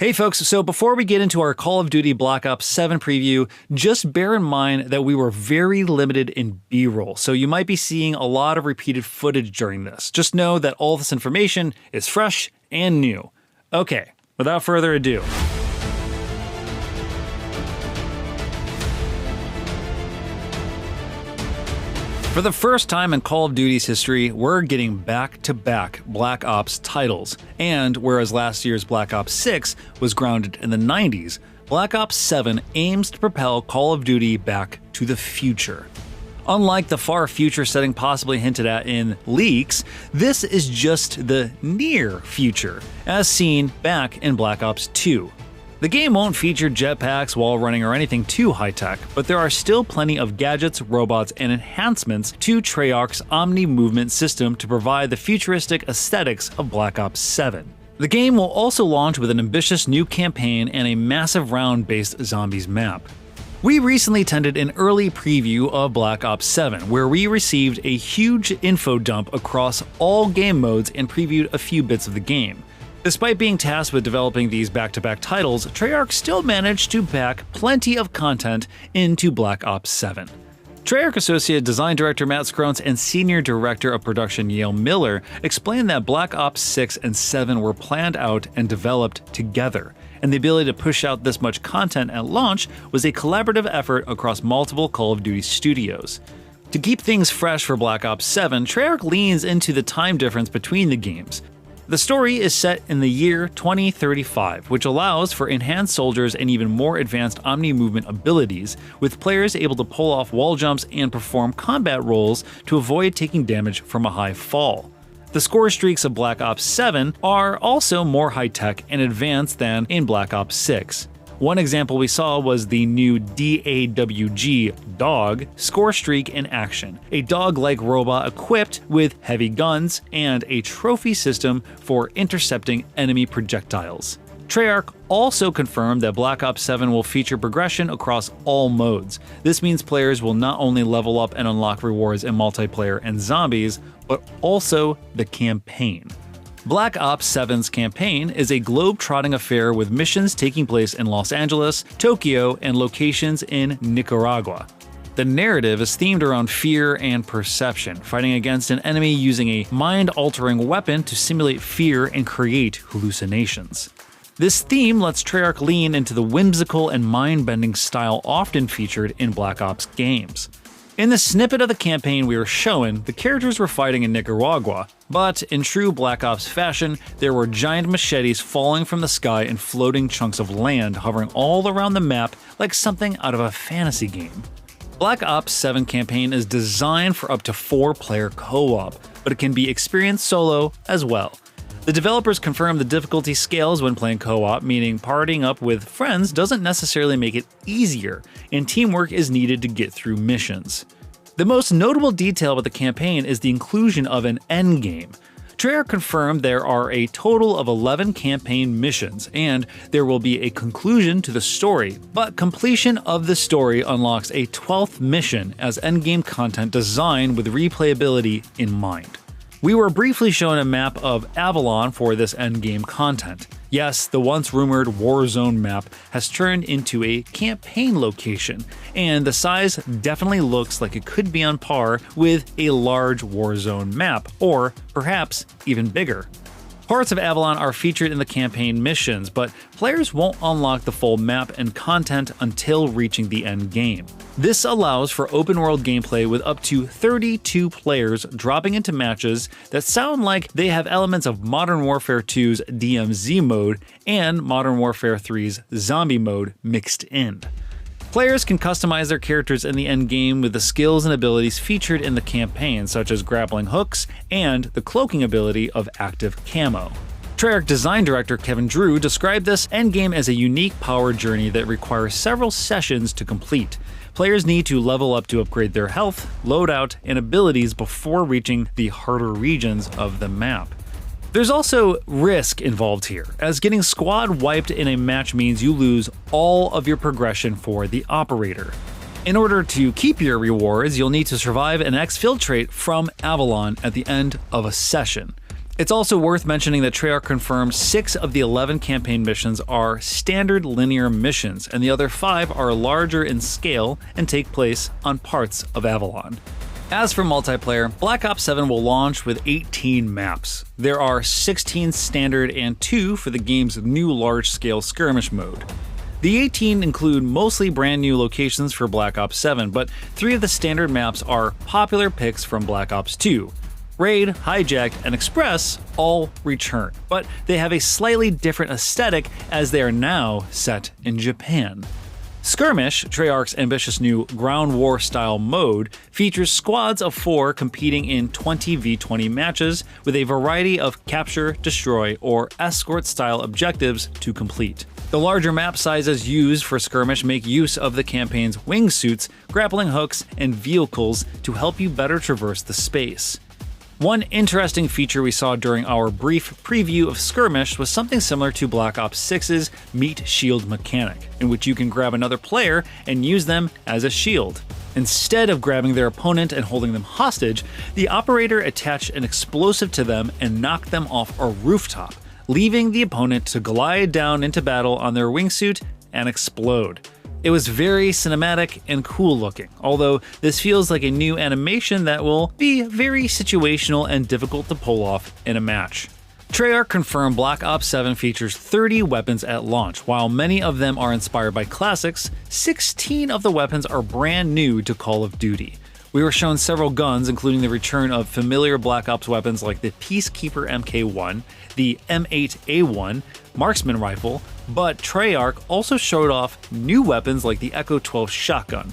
Hey folks, so before we get into our Call of Duty Black Ops 7 preview, just bear in mind that we were very limited in B-roll, so you might be seeing a lot of repeated footage during this. Just know that all this information is fresh and new. Okay, without further ado. For the first time in Call of Duty's history, we're getting back-to-back Black Ops titles, and whereas last year's Black Ops 6 was grounded in the 90s, Black Ops 7 aims to propel Call of Duty back to the future. Unlike the far future setting possibly hinted at in leaks, this is just the near future, as seen back in Black Ops 2. The game won't feature jetpacks, wall running, or anything too high-tech, but there are still plenty of gadgets, robots, and enhancements to Treyarch's Omni-movement system to provide the futuristic aesthetics of Black Ops 7. The game will also launch with an ambitious new campaign and a massive round-based zombies map. We recently attended an early preview of Black Ops 7, where we received a huge info dump across all game modes and previewed a few bits of the game. Despite being tasked with developing these back-to-back titles, Treyarch still managed to pack plenty of content into Black Ops 7. Treyarch Associate Design Director Matt Skrones and Senior Director of Production Yale Miller explained that Black Ops 6 and 7 were planned out and developed together, and the ability to push out this much content at launch was a collaborative effort across multiple Call of Duty studios. To keep things fresh for Black Ops 7, Treyarch leans into the time difference between the games. The story is set in the year 2035, which allows for enhanced soldiers and even more advanced omni-movement abilities, with players able to pull off wall jumps and perform combat roles to avoid taking damage from a high fall. The score streaks of Black Ops 7 are also more high-tech and advanced than in Black Ops 6. One example we saw was the new DAWG Dog score streak in action, a dog-like robot equipped with heavy guns and a trophy system for intercepting enemy projectiles. Treyarch also confirmed that Black Ops 7 will feature progression across all modes. This means players will not only level up and unlock rewards in multiplayer and zombies, but also the campaign. Black Ops 7's campaign is a globe-trotting affair with missions taking place in Los Angeles, Tokyo, and locations in Nicaragua. The narrative is themed around fear and perception, fighting against an enemy using a mind-altering weapon to simulate fear and create hallucinations. This theme lets Treyarch lean into the whimsical and mind-bending style often featured in Black Ops games. In the snippet of the campaign we were shown, the characters were fighting in Nicaragua, but in true Black Ops fashion, there were giant machetes falling from the sky and floating chunks of land hovering all around the map like something out of a fantasy game. Black Ops 7 campaign is designed for up to 4-player co-op, but it can be experienced solo as well. The developers confirm the difficulty scales when playing co-op, meaning partying up with friends doesn't necessarily make it easier, and teamwork is needed to get through missions. The most notable detail about the campaign is the inclusion of an endgame. Treyarch confirmed there are a total of 11 campaign missions, and there will be a conclusion to the story, but completion of the story unlocks a 12th mission as endgame content designed with replayability in mind. We were briefly shown a map of Avalon for this endgame content. Yes, the once rumored Warzone map has turned into a campaign location, and the size definitely looks like it could be on par with a large Warzone map, or perhaps even bigger. Parts of Avalon are featured in the campaign missions, but players won't unlock the full map and content until reaching the end game. This allows for open-world gameplay with up to 32 players dropping into matches that sound like they have elements of Modern Warfare 2's DMZ mode and Modern Warfare 3's Zombie mode mixed in. Players can customize their characters in the endgame with the skills and abilities featured in the campaign, such as grappling hooks and the cloaking ability of active camo. Treyarch design director Kevin Drew described this endgame as a unique power journey that requires several sessions to complete. Players need to level up to upgrade their health, loadout, and abilities before reaching the harder regions of the map. There's also risk involved here, as getting squad wiped in a match means you lose all of your progression for the operator. In order to keep your rewards, you'll need to survive and exfiltrate from Avalon at the end of a session. It's also worth mentioning that Treyarch confirmed 6 of the 11 campaign missions are standard linear missions, and the other 5 are larger in scale and take place on parts of Avalon. As for multiplayer, Black Ops 7 will launch with 18 maps. There are 16 standard and 2 for the game's new large-scale skirmish mode. The 18 include mostly brand new locations for Black Ops 7, but 3 of the standard maps are popular picks from Black Ops 2. Raid, Hijacked, and Express all return, but they have a slightly different aesthetic as they are now set in Japan. Skirmish, Treyarch's ambitious new ground war style mode, features squads of 4 competing in 20v20 matches with a variety of capture, destroy, or escort style objectives to complete. The larger map sizes used for Skirmish make use of the campaign's wingsuits, grappling hooks, and vehicles to help you better traverse the space. One interesting feature we saw during our brief preview of Skirmish was something similar to Black Ops 6's Meat Shield mechanic, in which you can grab another player and use them as a shield. Instead of grabbing their opponent and holding them hostage, the operator attached an explosive to them and knocked them off a rooftop, leaving the opponent to glide down into battle on their wingsuit and explode. It was very cinematic and cool looking, although this feels like a new animation that will be very situational and difficult to pull off in a match. Treyarch confirmed Black Ops 7 features 30 weapons at launch. While many of them are inspired by classics, 16 of the weapons are brand new to Call of Duty. We were shown several guns, including the return of familiar Black Ops weapons like the Peacekeeper MK1, the M8A1, marksman rifle, but Treyarch also showed off new weapons like the Echo 12 shotgun.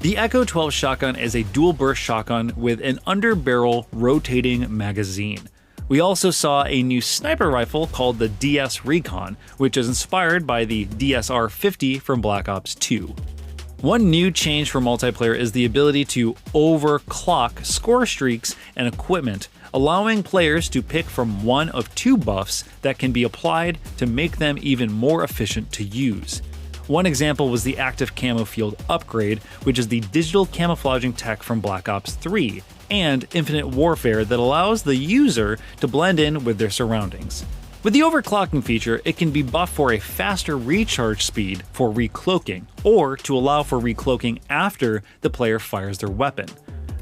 The Echo 12 shotgun is a dual burst shotgun with an underbarrel rotating magazine. We also saw a new sniper rifle called the DS Recon, which is inspired by the DSR-50 from Black Ops 2. One new change for multiplayer is the ability to overclock score streaks and equipment, allowing players to pick from one of 2 buffs that can be applied to make them even more efficient to use. One example was the Active Camo Field upgrade, which is the digital camouflaging tech from Black Ops 3, and Infinite Warfare that allows the user to blend in with their surroundings. With the overclocking feature, it can be buffed for a faster recharge speed for recloaking, or to allow for recloaking after the player fires their weapon.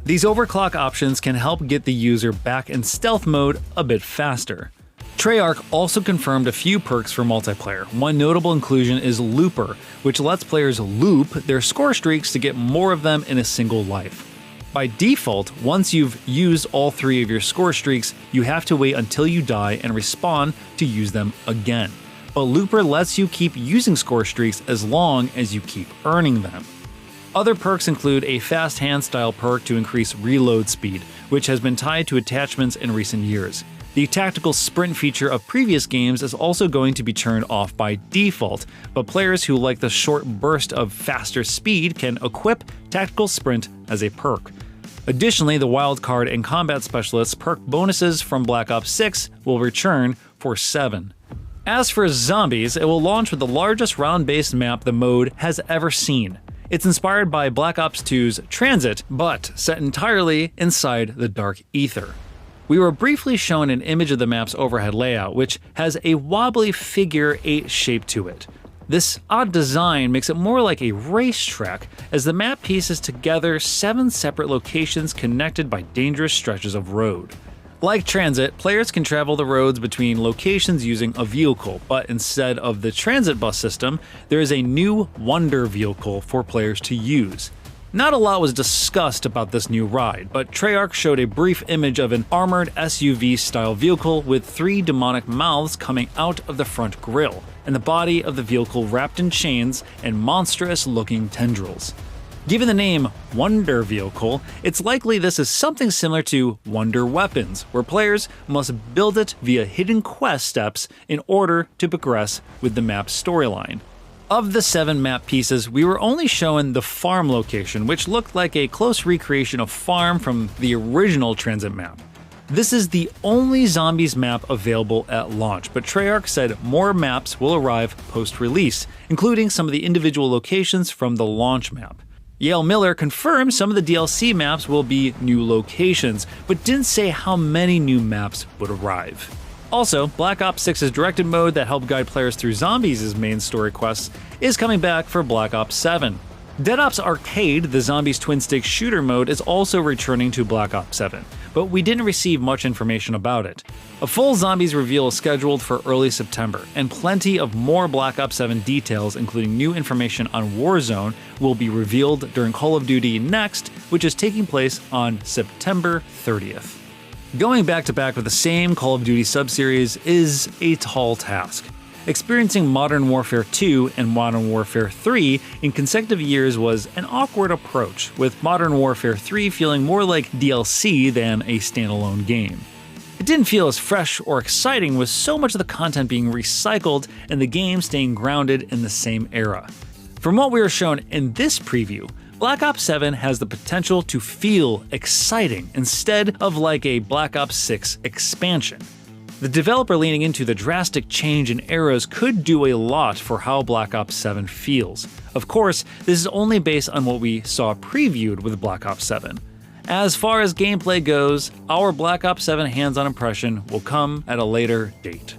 These overclock options can help get the user back in stealth mode a bit faster. Treyarch also confirmed a few perks for multiplayer. One notable inclusion is Looper, which lets players loop their score streaks to get more of them in a single life. By default, once you've used all 3 of your score streaks, you have to wait until you die and respawn to use them again. But Looper lets you keep using score streaks as long as you keep earning them. Other perks include a fast hand style perk to increase reload speed, which has been tied to attachments in recent years. The tactical sprint feature of previous games is also going to be turned off by default, but players who like the short burst of faster speed can equip tactical sprint as a perk. Additionally, the wildcard and combat specialists perk bonuses from Black Ops 6 will return for 7. As for zombies, it will launch with the largest round-based map the mode has ever seen. It's inspired by Black Ops 2's Transit, but set entirely inside the dark ether. We were briefly shown an image of the map's overhead layout, which has a wobbly figure 8 shape to it. This odd design makes it more like a racetrack, as the map pieces together 7 separate locations connected by dangerous stretches of road. Like Transit, players can travel the roads between locations using a vehicle, but instead of the transit bus system, there is a new Wonder vehicle for players to use. Not a lot was discussed about this new ride, but Treyarch showed a brief image of an armored SUV-style vehicle with 3 demonic mouths coming out of the front grille, and the body of the vehicle wrapped in chains and monstrous-looking tendrils. Given the name Wonder Vehicle, it's likely this is something similar to Wonder Weapons, where players must build it via hidden quest steps in order to progress with the map's storyline. Of the 7 map pieces, we were only shown the farm location, which looked like a close recreation of Farm from the original Transit map. This is the only zombies map available at launch, but Treyarch said more maps will arrive post-release, including some of the individual locations from the launch map. Yale Miller confirmed some of the DLC maps will be new locations, but didn't say how many new maps would arrive. Also, Black Ops 6's directed mode that helped guide players through zombies' main story quests is coming back for Black Ops 7. Dead Ops Arcade, the zombies twin-stick shooter mode, is also returning to Black Ops 7, but we didn't receive much information about it. A full zombies reveal is scheduled for early September, and plenty of more Black Ops 7 details, including new information on Warzone, will be revealed during Call of Duty Next, which is taking place on September 30th. Going back-to-back with the same Call of Duty subseries is a tall task. Experiencing Modern Warfare 2 and Modern Warfare 3 in consecutive years was an awkward approach, with Modern Warfare 3 feeling more like DLC than a standalone game. It didn't feel as fresh or exciting with so much of the content being recycled and the game staying grounded in the same era. From what we were shown in this preview, Black Ops 7 has the potential to feel exciting instead of like a Black Ops 6 expansion. The developer leaning into the drastic change in eras could do a lot for how Black Ops 7 feels. Of course, this is only based on what we saw previewed with Black Ops 7. As far as gameplay goes, our Black Ops 7 hands-on impression will come at a later date.